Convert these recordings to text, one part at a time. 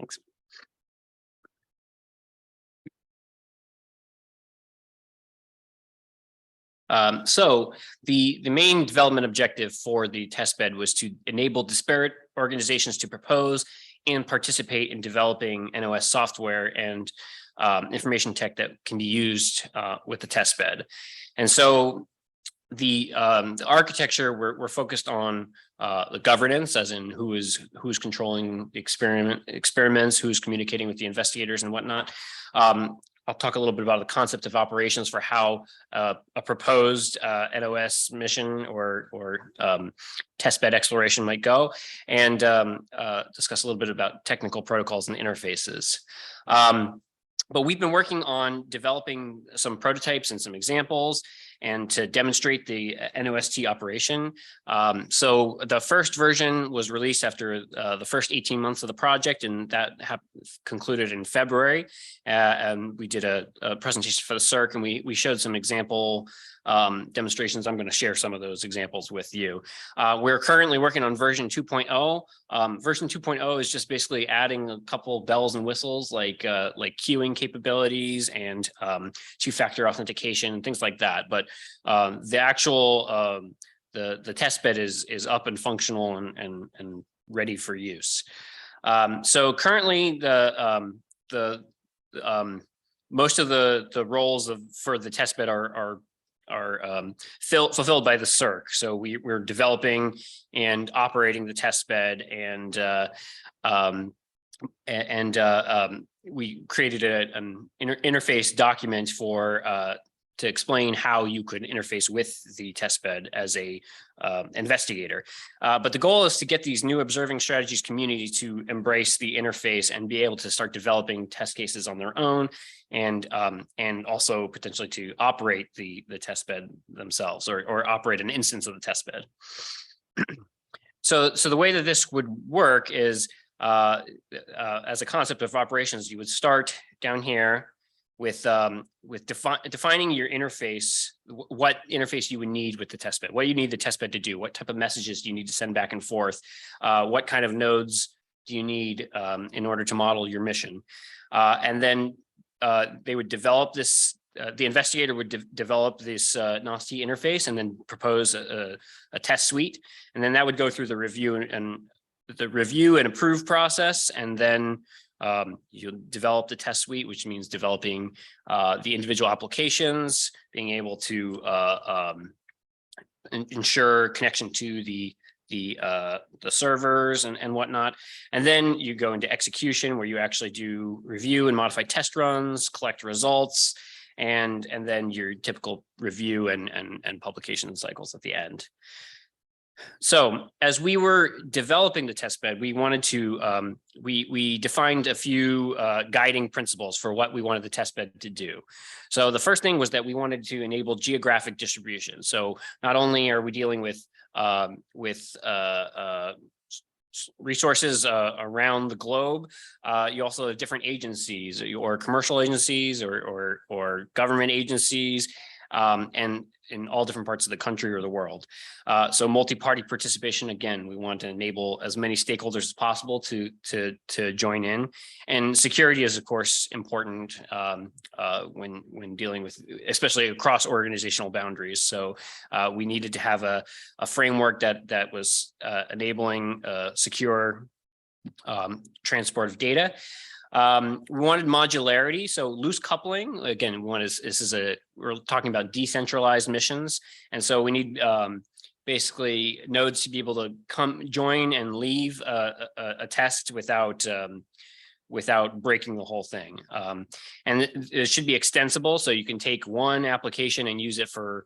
Thanks. So the main development objective for the testbed was to enable disparate organizations to propose and participate in developing NOS software and information tech that can be used with the testbed. And so the architecture, we're focused on the governance, as in who's controlling the experiments, who's communicating with the investigators and whatnot. I'll talk a little bit about the concept of operations for how a proposed NOS mission or testbed exploration might go, and discuss a little bit about technical protocols and interfaces. But we've been working on developing some prototypes and some examples and to demonstrate the NOS-T operation. So the first version was released after the first 18 months of the project, and that concluded in February. And we did a presentation for the SERC, and we showed some example demonstrations. I'm going to share some of those examples with you. We're currently working on version 2.0. Version 2.0 is just basically adding a couple bells and whistles like queuing capabilities and two-factor authentication and things like that. But the actual the testbed is up and functional and ready for use. So currently most of the roles for the testbed are fulfilled by the SERC. So we're developing and operating the testbed, and we created an interface document to explain how you could interface with the testbed as a investigator. But the goal is to get these new observing strategies community to embrace the interface and be able to start developing test cases on their own, and also potentially to operate the testbed themselves, or operate an instance of the testbed. So the way that this would work is as a concept of operations, you would start down here with defining your interface, what interface you would need with the testbed, what you need the testbed to do, what type of messages do you need to send back and forth, what kind of nodes do you need in order to model your mission. And then they would develop this, the investigator would develop this NOS-T interface and then propose a test suite. And then that would go through the review and approve process, and then you'll develop the test suite, which means developing the individual applications, being able to ensure connection to the servers and whatnot. And then you go into execution, where you actually do review and modify test runs, collect results, and then your typical review and publication cycles at the end. So as we were developing the testbed, we wanted to, we defined a few guiding principles for what we wanted the testbed to do. So the first thing was that we wanted to enable geographic distribution. So not only are we dealing with resources around the globe, you also have different agencies, or commercial agencies, or government agencies, and in all different parts of the country or the world. So multi-party participation, again, we want to enable as many stakeholders as possible to join in. And security is, of course, important when dealing with, especially across organizational boundaries. So we needed to have a framework that was enabling secure transport of data. We wanted modularity, so loose coupling. Again, we're talking about decentralized missions, and so we need basically nodes to be able to join and leave a test without breaking the whole thing. And it should be extensible, so you can take one application and use it to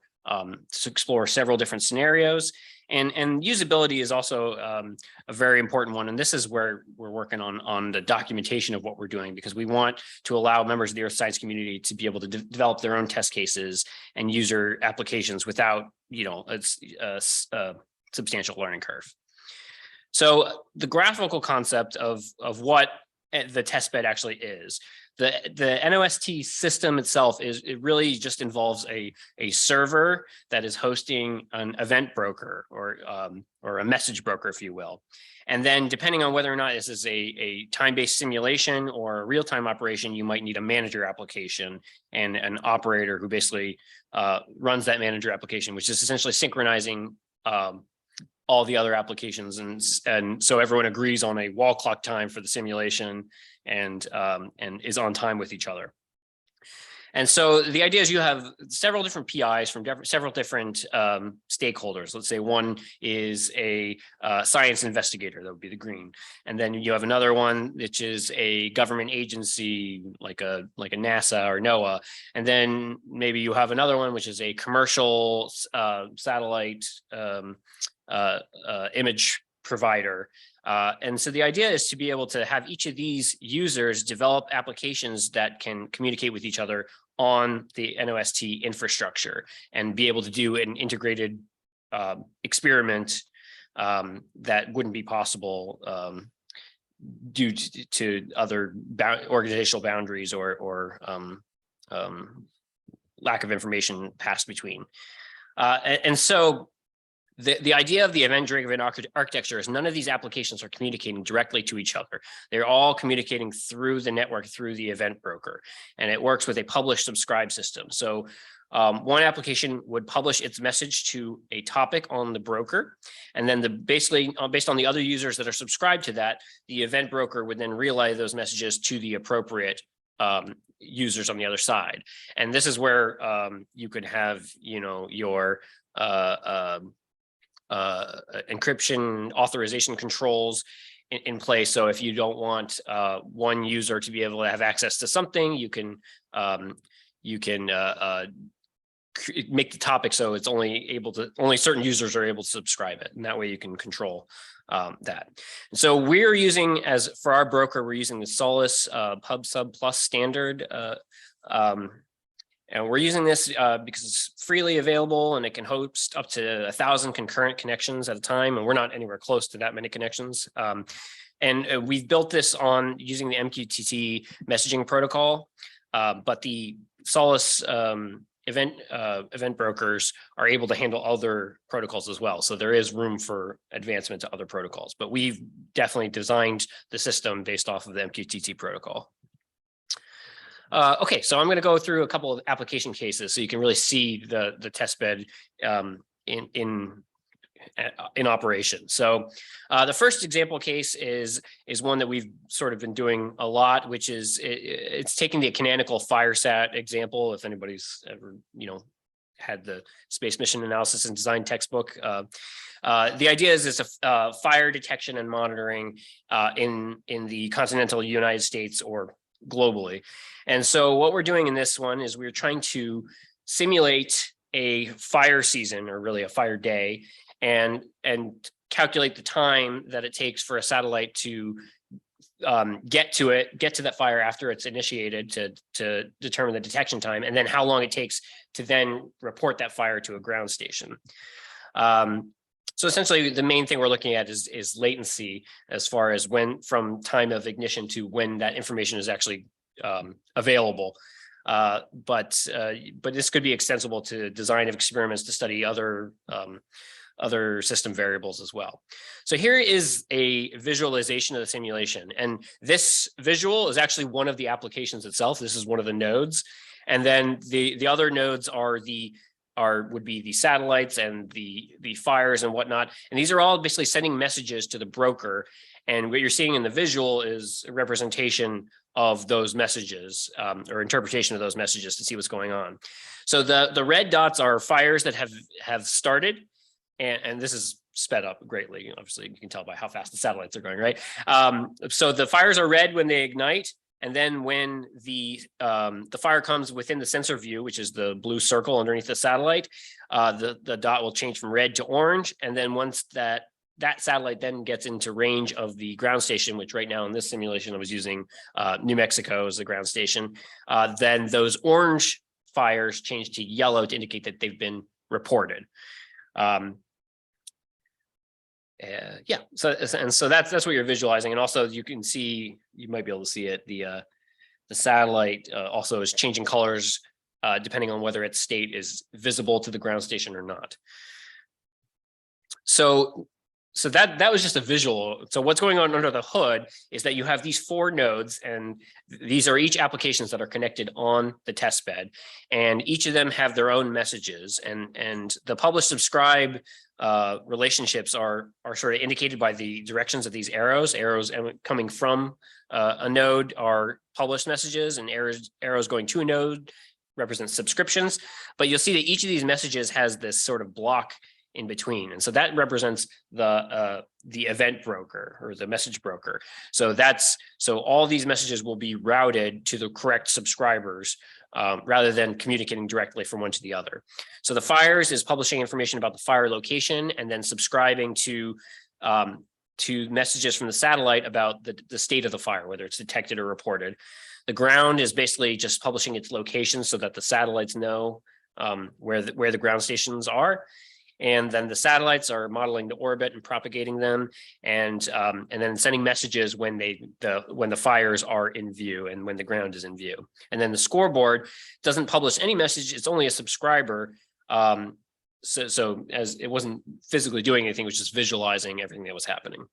explore several different scenarios. And usability is also a very important one. And this is where we're working on the documentation of what we're doing, because we want to allow members of the earth science community to be able to develop their own test cases and user applications without, a substantial learning curve. So the graphical concept of what the testbed actually is. The NOS-T system itself it really just involves a server that is hosting an event broker or a message broker, if you will. And then depending on whether or not this is a time-based simulation or a real-time operation, you might need a manager application and an operator who basically runs that manager application, which is essentially synchronizing all the other applications, and so everyone agrees on a wall clock time for the simulation and is on time with each other. And so the idea is you have several different PIs from several different stakeholders. Let's say one is a science investigator, that would be the green. And then you have another one, which is a government agency like a NASA or NOAA. And then maybe you have another one, which is a commercial satellite image provider. And so the idea is to be able to have each of these users develop applications that can communicate with each other on the NOS-T infrastructure and be able to do an integrated experiment that wouldn't be possible due to other organizational boundaries or lack of information passed between. And so the idea of the event-driven architecture is none of these applications are communicating directly to each other. They're all communicating through the network, through the event broker, and it works with a publish-subscribe system. So one application would publish its message to a topic on the broker, and then basically based on the other users that are subscribed to that, the event broker would then relay those messages to the appropriate users on the other side. And this is where you could have, your encryption authorization controls in place. So if you don't want one user to be able to have access to something, you can make the topic so it's only certain users are able to subscribe it, and that way you can control that. And so we're using, as for our broker, we're using the Solus Pub Sub Plus standard. And we're using this because it's freely available and it can host up to 1,000 concurrent connections at a time. And we're not anywhere close to that many connections. And we've built this on using the MQTT messaging protocol, but the Solus event brokers are able to handle other protocols as well. So there is room for advancement to other protocols, but we've definitely designed the system based off of the MQTT protocol. Okay, so I'm going to go through a couple of application cases so you can really see the testbed in operation. So the first example case is one that we've sort of been doing a lot, which is it's taking the canonical FireSat example. If anybody's ever had the space mission analysis and design textbook, the idea is it's a fire detection and monitoring in the continental United States or globally. And so what we're doing in this one is we're trying to simulate a fire season, or really a fire day, and calculate the time that it takes for a satellite to get to that fire after it's initiated to determine the detection time, and then how long it takes to then report that fire to a ground station. So essentially, the main thing we're looking at is latency, as far as from time of ignition to when that information is actually available. But this could be extensible to design of experiments to study other system variables as well. So here is a visualization of the simulation, and this visual is actually one of the applications itself. This is one of the nodes, and then the other nodes would be the satellites and the fires and whatnot. And these are all basically sending messages to the broker. And what you're seeing in the visual is a representation of those messages, or interpretation of those messages to see what's going on. So the red dots are fires that have started, and this is sped up greatly. Obviously, you can tell by how fast the satellites are going, right? So the fires are red when they ignite. And then when the fire comes within the sensor view, which is the blue circle underneath the satellite, the dot will change from red to orange. And then once that satellite then gets into range of the ground station, which right now in this simulation I was using New Mexico as the ground station, then those orange fires change to yellow to indicate that they've been reported. So that's what you're visualizing. And also you can see, you might be able to see it, The satellite also is changing colors depending on whether its state is visible to the ground station or not. So that was just a visual. So what's going on under the hood is that you have these 4 nodes, and these are each applications that are connected on the test bed, and each of them have their own messages, and the publish subscribe relationships are sort of indicated by the directions of these arrows. Arrows coming from a node are published messages, and arrows going to a node represent subscriptions. But you'll see that each of these messages has this sort of block in between, and so that represents the event broker or the message broker. So all these messages will be routed to the correct subscribers rather than communicating directly from one to the other. So the fires is publishing information about the fire location and then subscribing to messages from the satellite about the state of the fire, whether it's detected or reported. The ground is basically just publishing its location so that the satellites know where the ground stations are. And then the satellites are modeling the orbit and propagating them, and then sending messages when the fires are in view and when the ground is in view. And then the scoreboard doesn't publish any message; it's only a subscriber. So as it wasn't physically doing anything, it was just visualizing everything that was happening.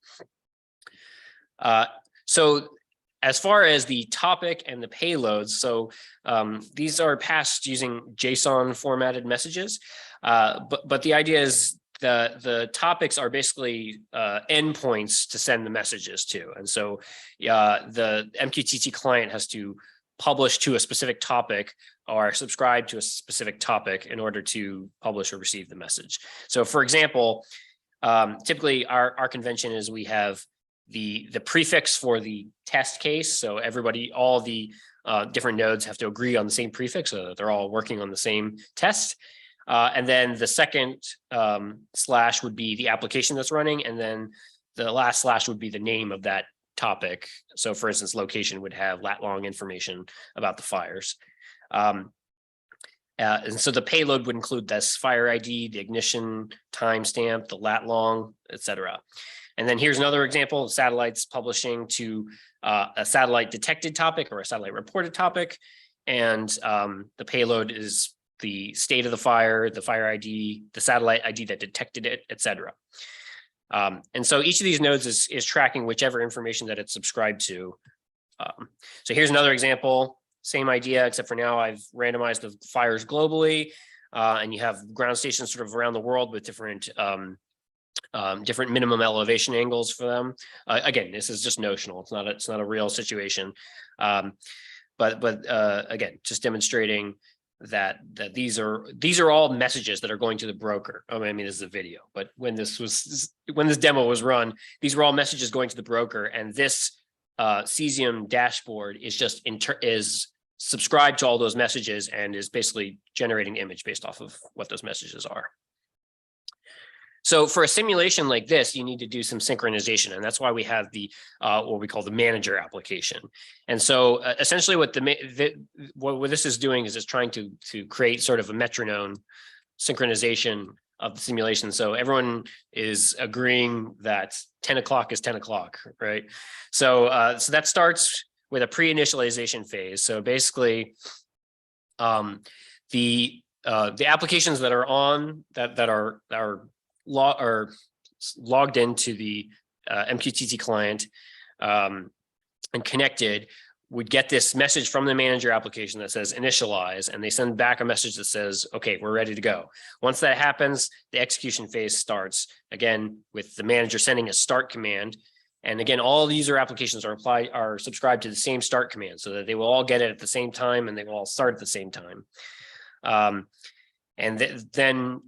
So as far as the topic and the payloads, so these are passed using JSON formatted messages. But the idea is the topics are basically endpoints to send the messages to. And so the MQTT client has to publish to a specific topic or subscribe to a specific topic in order to publish or receive the message. So for example, typically our convention is we have the prefix for the test case. So all the different nodes have to agree on the same prefix so that they're all working on the same test. And then the second slash would be the application that's running. And then the last slash would be the name of that topic. So for instance, location would have lat-long information about the fires. And so the payload would include this fire ID, the ignition timestamp, the lat-long, etc. And then here's another example of satellites publishing to a satellite detected topic or a satellite reported topic. And the payload is the state of the fire ID, the satellite ID that detected it, etc. And so each of these nodes is tracking whichever information that it's subscribed to. So here's another example, same idea, except for now I've randomized the fires globally, and you have ground stations sort of around the world with different minimum elevation angles for them. Again, this is just notional. It's not a real situation. But again, just demonstrating that these are all messages that are going to the broker. I mean, this is a video, but when this demo was run, these were all messages going to the broker, and this Cesium dashboard is subscribed to all those messages and is basically generating the image based off of what those messages are. So for a simulation like this, you need to do some synchronization, and that's why we have the what we call the manager application. And so essentially what what this is doing is it's trying to create sort of a metronome synchronization of the simulation. So everyone is agreeing that 10 o'clock is 10 o'clock, right? So so that starts with a pre-initialization phase. So basically the applications that are on that are logged into the MQTT client and connected would get this message from the manager application that says initialize, and they send back a message that says, okay, we're ready to go. Once that happens, the execution phase starts, again, with the manager sending a start command. And again, all user applications are subscribed to the same start command so that they will all get it at the same time and they will all start at the same time. Then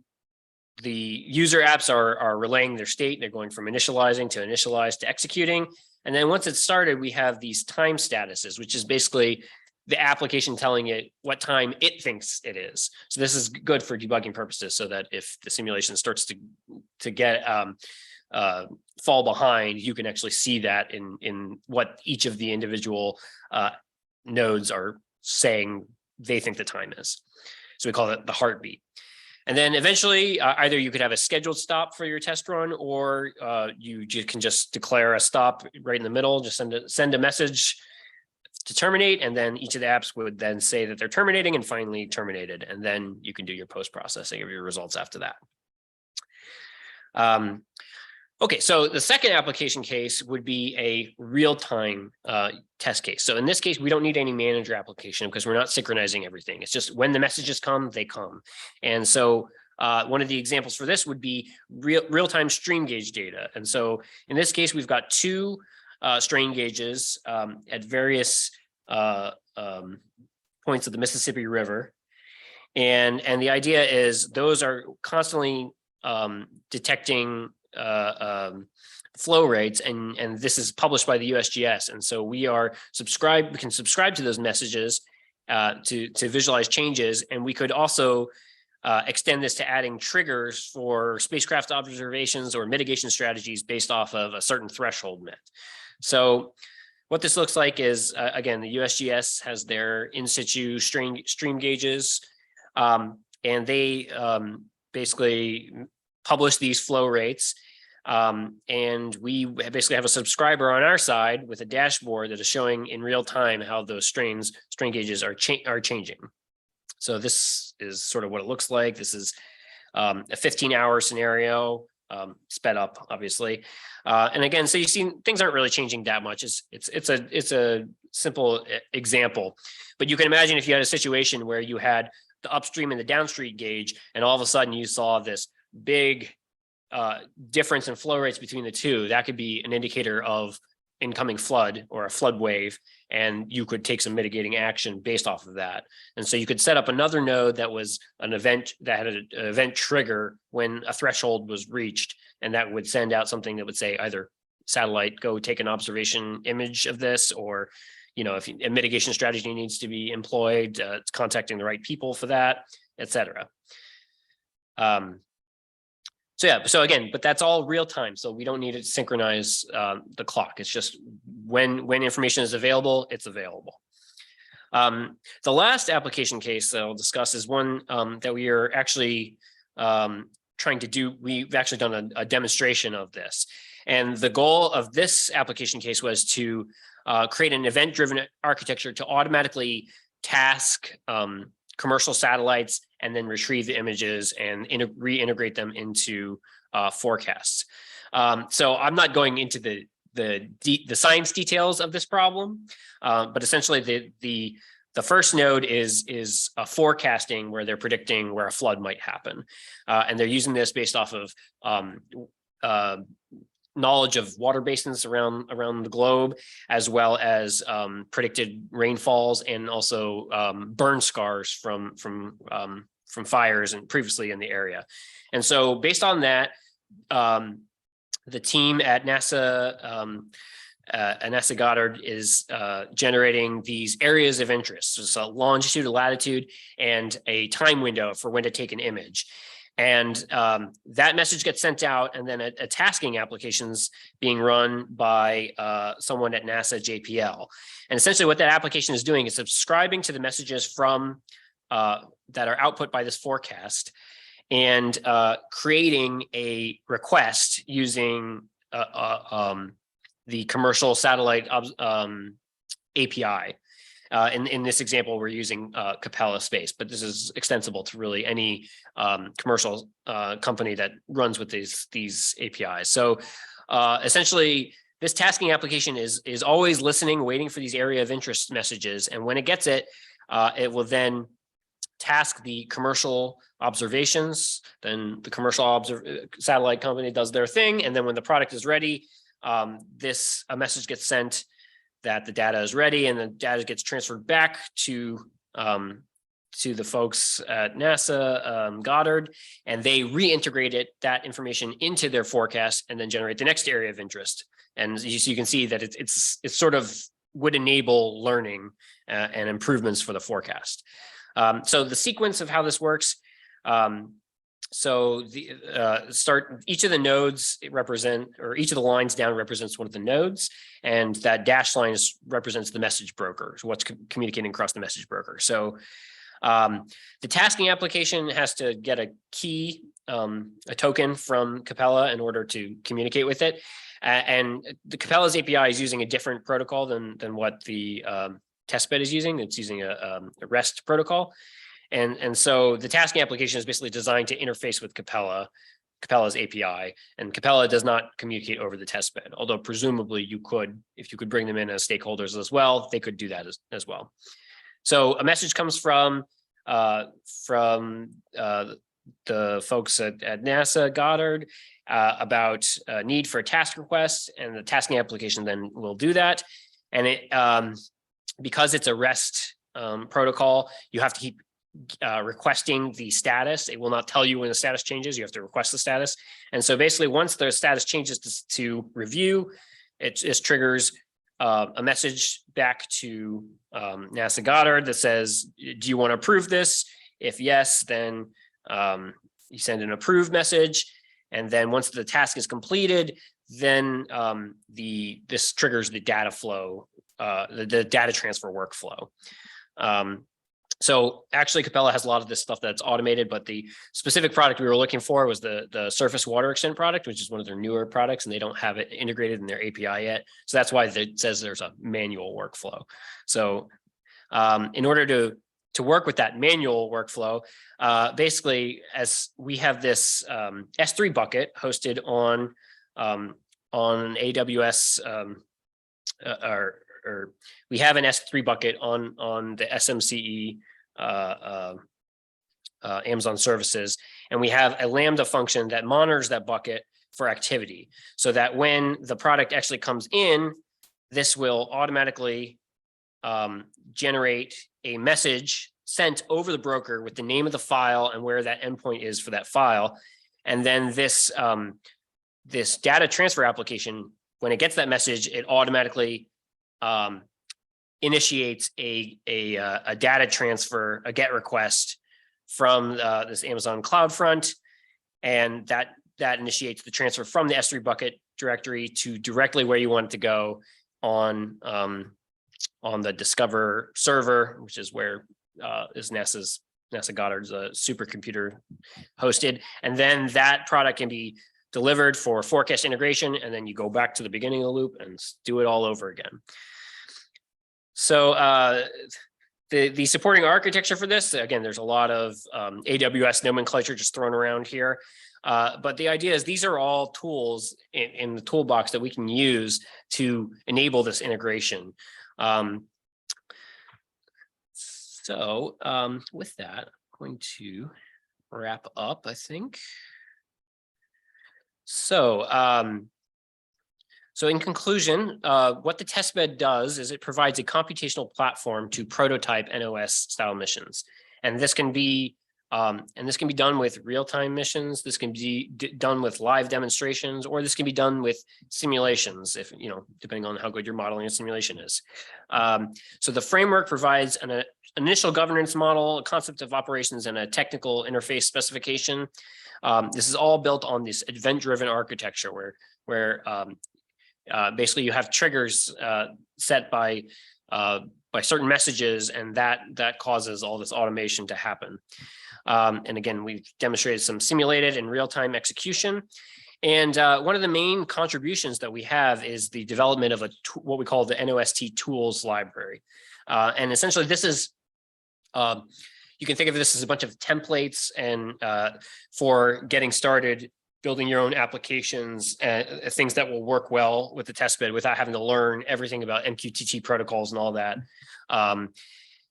the user apps are relaying their state. They're going from initializing to executing. And then once it's started, we have these time statuses, which is basically the application telling it what time it thinks it is. So this is good for debugging purposes, so that if the simulation starts to get fall behind, you can actually see that in what each of the individual nodes are saying they think the time is. So we call it the heartbeat. And then eventually, either you could have a scheduled stop for your test run, or you can just declare a stop right in the middle. Just send a message terminate, and then each of the apps would then say that they're terminating and finally terminated, and then you can do your post-processing of your results after that. Okay, so the second application case would be a real-time test case. So in this case, we don't need any manager application because we're not synchronizing everything. It's just when the messages come, they come. And so one of the examples for this would be real-time strain gauge data. And so in this case, we've got two strain gauges at various points of the Mississippi River. And the idea is those are constantly detecting flow rates, and this is published by the USGS. And so we can subscribe to those messages to visualize changes. And we could also extend this to adding triggers for spacecraft observations or mitigation strategies based off of a certain threshold met. So what this looks like is, again, the USGS has their in situ stream gauges, and they basically publish these flow rates. And we basically have a subscriber on our side with a dashboard that is showing in real time how those strain gauges are changing. So this is sort of what it looks like. This is a 15-hour scenario, sped up, obviously. And again, so you see things aren't really changing that much. It's a simple example, but you can imagine if you had a situation where you had the upstream and the downstream gauge, and all of a sudden you saw this big difference in flow rates between the two, that could be an indicator of incoming flood or a flood wave, and you could take some mitigating action based off of that. And so you could set up another node that was an event that had an event trigger when a threshold was reached, and that would send out something that would say either satellite, go take an observation image of this, or if a mitigation strategy needs to be employed, contacting the right people for that, etc. So yeah, so again, but that's all real time. So we don't need to synchronize the clock. It's just when information is available, it's available. The last application case that I'll discuss is one that we are actually trying to do. We've actually done a demonstration of this. And the goal of this application case was to create an event-driven architecture to automatically task commercial satellites and then retrieve the images and reintegrate them into forecasts. So I'm not going into the science details of this problem, but essentially the first node is forecasting where they're predicting where a flood might happen, and they're using this based off of knowledge of water basins around the globe, as well as predicted rainfalls and also burn scars from fires and previously in the area. And so based on that, the team at NASA Goddard is generating these areas of interest. So longitude, latitude, and a time window for when to take an image. And that message gets sent out, and then a tasking application's being run by someone at NASA JPL. And essentially what that application is doing is subscribing to the messages from that are output by this forecast, and creating a request using the commercial satellite API. In this example, we're using Capella space, but this is extensible to really any commercial company that runs with these APIs. So essentially, this tasking application is always listening, waiting for these area of interest messages. And when it gets it, it will then task the commercial observations. Then the commercial satellite company does their thing. And then when the product is ready, a message gets sent that the data is ready, and the data gets transferred back to the folks at NASA Goddard, and they reintegrate that information into their forecast and then generate the next area of interest. And you can see that it's sort of would enable learning and improvements for the forecast. So the sequence of how this works. So each of the nodes each of the lines down represents one of the nodes, and that dashed line represents the message broker, so what's communicating across the message broker. So the tasking application has to get a key, a token from Capella in order to communicate with it. And the Capella's API is using a different protocol than what the Testbed is using. It's using a REST protocol. And so the tasking application is basically designed to interface with Capella's API, and Capella does not communicate over the testbed, although presumably you could, if you could bring them in as stakeholders as well, they could do that as well. So a message comes from the folks at NASA Goddard about a need for a task request, and the tasking application then will do that. And it because it's a REST protocol, you have to keep requesting the status. It will not tell you when the status changes. You have to request the status. And so basically, once the status changes to review, it just triggers a message back to NASA Goddard that says, do you want to approve this? If yes, then you send an approve message. And then once the task is completed, then this triggers the data flow, the data transfer workflow. So actually, Capella has a lot of this stuff that's automated, but the specific product we were looking for was the surface water extent product, which is one of their newer products, and they don't have it integrated in their API yet. So that's why it says there's a manual workflow. So in order to work with that manual workflow, basically, as we have this S3 bucket hosted on AWS, or we have an S3 bucket on the SMCE Amazon services, and we have a Lambda function that monitors that bucket for activity, so that when the product actually comes in, this will automatically generate a message sent over the broker with the name of the file and where that endpoint is for that file. And then this data transfer application, when it gets that message, it automatically initiates a data transfer, a GET request from this Amazon CloudFront, and that initiates the transfer from the S3 bucket directory to directly where you want it to go on the Discover server, which is where is NASA Goddard's supercomputer hosted, and then that product can be delivered for forecast integration, and then you go back to the beginning of the loop and do it all over again. So the supporting architecture for this, again, there's a lot of AWS nomenclature just thrown around here. But the idea is these are all tools in the toolbox that we can use to enable this integration. So with that, I'm going to wrap up, I think. So in conclusion, what the testbed does is it provides a computational platform to prototype NOS style missions. And this can be done with real-time missions. This can be done with live demonstrations, or this can be done with simulations, if depending on how good your modeling and simulation is. So the framework provides an initial governance model, a concept of operations, and a technical interface specification. This is all built on this event-driven architecture where basically you have triggers set by certain messages, and that causes all this automation to happen. And again, we've demonstrated some simulated and real-time execution. And one of the main contributions that we have is the development of what we call the NOS-T tools library. And essentially this is, you can think of this as a bunch of templates and for getting started, building your own applications, things that will work well with the testbed without having to learn everything about MQTT protocols and all that.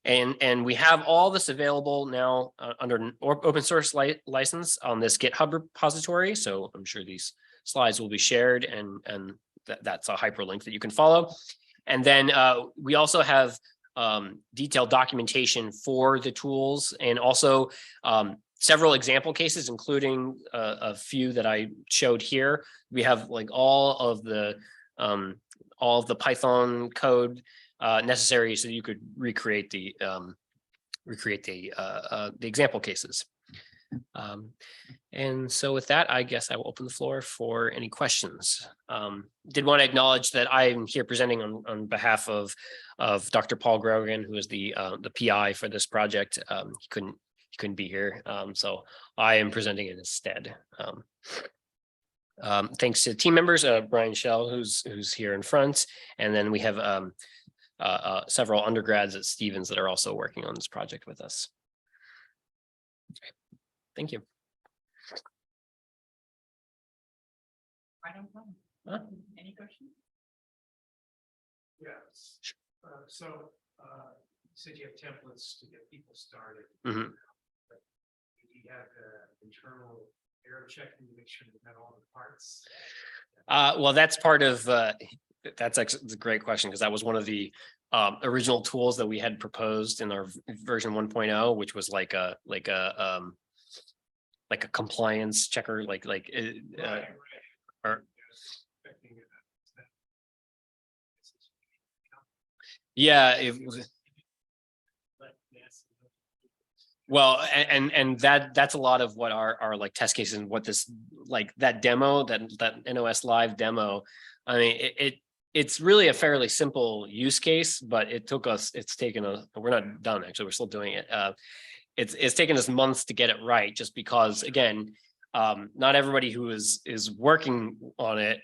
And we have all this available now under an open source license on this GitHub repository. So I'm sure these slides will be shared, and that's a hyperlink that you can follow. And then we also have detailed documentation for the tools, and also several example cases, including a few that I showed here. We have like all of the Python code necessary so that you could recreate the example cases. And so with that, I guess I will open the floor for any questions. Did want to acknowledge that I'm here presenting on behalf of Dr. Paul Grogan, who is the PI for this project. He couldn't be here, so I am presenting in his stead. Thanks to team members, Brian Schell, who's here in front, and then we have several undergrads at Stevens that are also working on this project with us. Thank you. Any questions? Yes. Sure. So you said you have templates to get people started. Mm-hmm. But do you have internal error checking to make sure you have all the parts? Well, that's part of, that's actually a great question, because that was one of the original tools that we had proposed in our version 1.0, which was like a compliance checker, or yeah, it was. Well, and that's a lot of what our like test cases and what this, like that demo, that NOS-Live demo. I mean, it's really a fairly simple use case, but it's taken us, we're not done actually, we're still doing it. It's taken us months to get it right, just because, again, not everybody who is working on it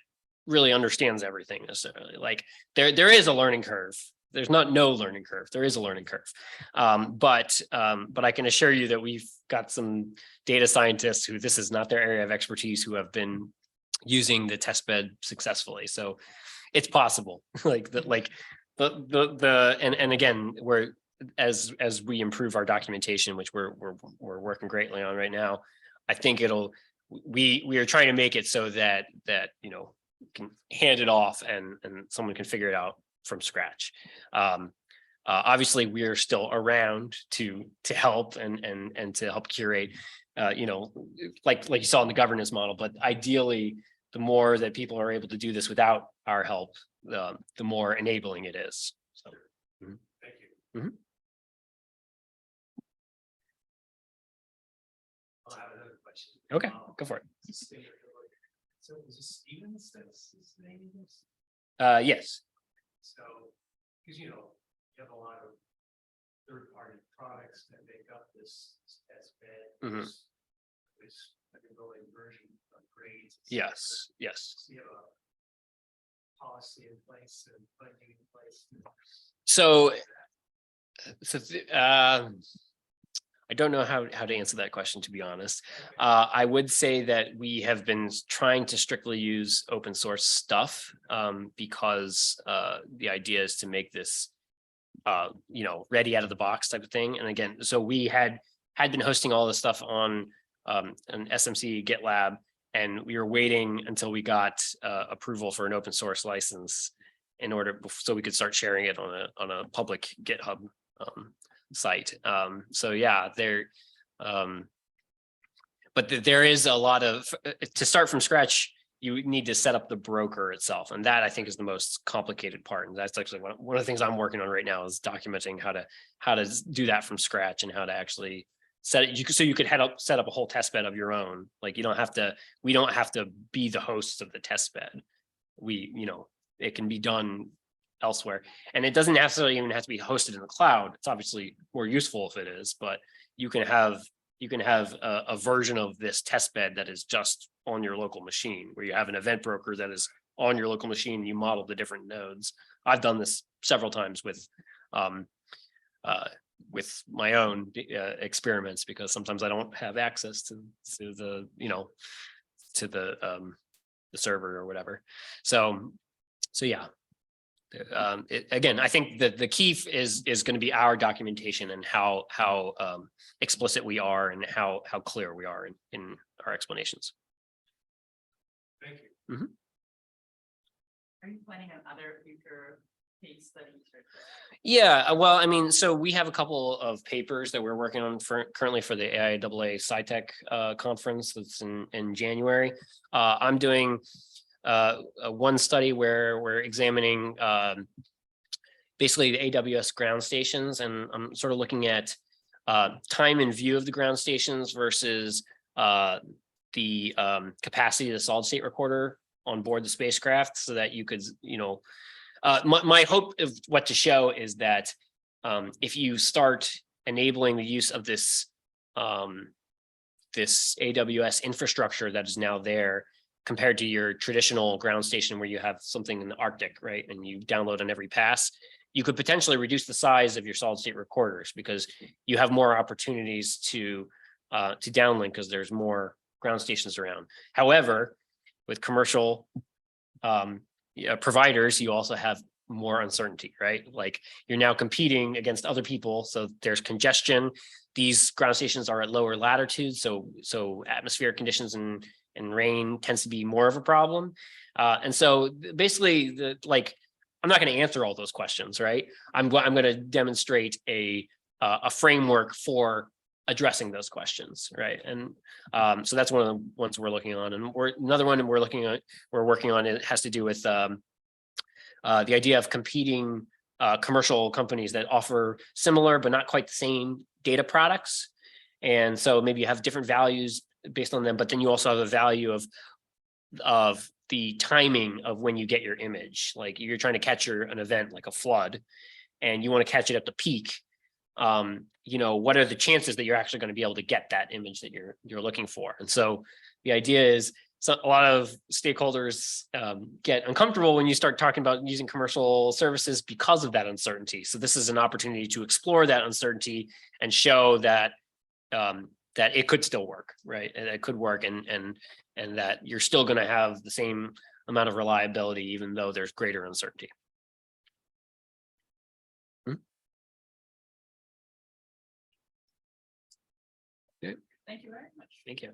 really understands everything necessarily. Like there is a learning curve. There's not no learning curve. There is a learning curve. But I can assure you that we've got some data scientists who this is not their area of expertise, who have been using the testbed successfully. So it's possible. And again, as we improve our documentation, which we're working greatly on right now, I think we are trying to make it so that can hand it off and someone can figure it out from scratch. Obviously we're still around to help and to help curate, like you saw in the governance model, but ideally the more that people are able to do this without our help, the more enabling it is. So, Thank you. Mm-hmm. I'll have another question. Okay, go for it. So is it Stevens that's his name? Yes. So, because you have a lot of third-party products that make up this testbed. Mm-hmm. This undergoing version upgrades. Yes. Yes. So you have a policy in place and funding in place. So I don't know how to answer that question, to be honest. I would say that we have been trying to strictly use open source stuff, because the idea is to make this ready out of the box type of thing. And again, so we had been hosting all this stuff on an SMC GitLab, and we were waiting until we got approval for an open source license so we could start sharing it on a public GitHub site. So yeah, but there is a lot of, to start from scratch, you need to set up the broker itself, and that I think is the most complicated part. And that's actually one of the things I'm working on right now, is documenting how to do that from scratch, and how to actually set it. So you could set up a whole test bed of your own. Like we don't have to be the hosts of the test bed. It can be done elsewhere, and it doesn't necessarily even have to be hosted in the cloud. It's obviously more useful if it is, but you can have a version of this test bed that is just on your local machine, where you have an event broker that is on your local machine. You model the different nodes. I've done this several times with my own experiments, because sometimes I don't have access to the the server or whatever. So yeah. Again, I think that the key is going to be our documentation, and how explicit we are, and how clear we are in our explanations. Thank you. Mm-hmm. Are you planning on other future case studies? Yeah, well, I mean, so we have a couple of papers that we're working on currently for the AIAA SciTech conference that's in January. I'm doing one study where we're examining basically the AWS ground stations, and I'm sort of looking at time and view of the ground stations versus the capacity of the solid state recorder on board the spacecraft, so that you could, my hope of what to show is that if you start enabling the use of this this AWS infrastructure that is now there, compared to your traditional ground station where you have something in the Arctic, right? And you download on every pass, you could potentially reduce the size of your solid state recorders because you have more opportunities to downlink because there's more ground stations around. However, with commercial providers, you also have more uncertainty, right? Like you're now competing against other people. So there's congestion. These ground stations are at lower latitudes. So atmospheric conditions and rain tends to be more of a problem. And so basically I'm not going to answer all those questions, right? I'm going to demonstrate a framework for addressing those questions, right? And so that's one of the ones we're looking on. And another one we're working on, it has to do with the idea of competing commercial companies that offer similar but not quite the same data products. And so maybe you have different values based on them, but then you also have a value of the timing of when you get your image. Like you're trying to catch an event like a flood and you want to catch it at the peak. What are the chances that you're actually going to be able to get that image that you're looking for? And so the idea is, so a lot of stakeholders get uncomfortable when you start talking about using commercial services because of that uncertainty. So this is an opportunity to explore that uncertainty and show that that it could still work, right? And it could work, and that you're still going to have the same amount of reliability, even though there's greater uncertainty. Thank you very much. Thank you.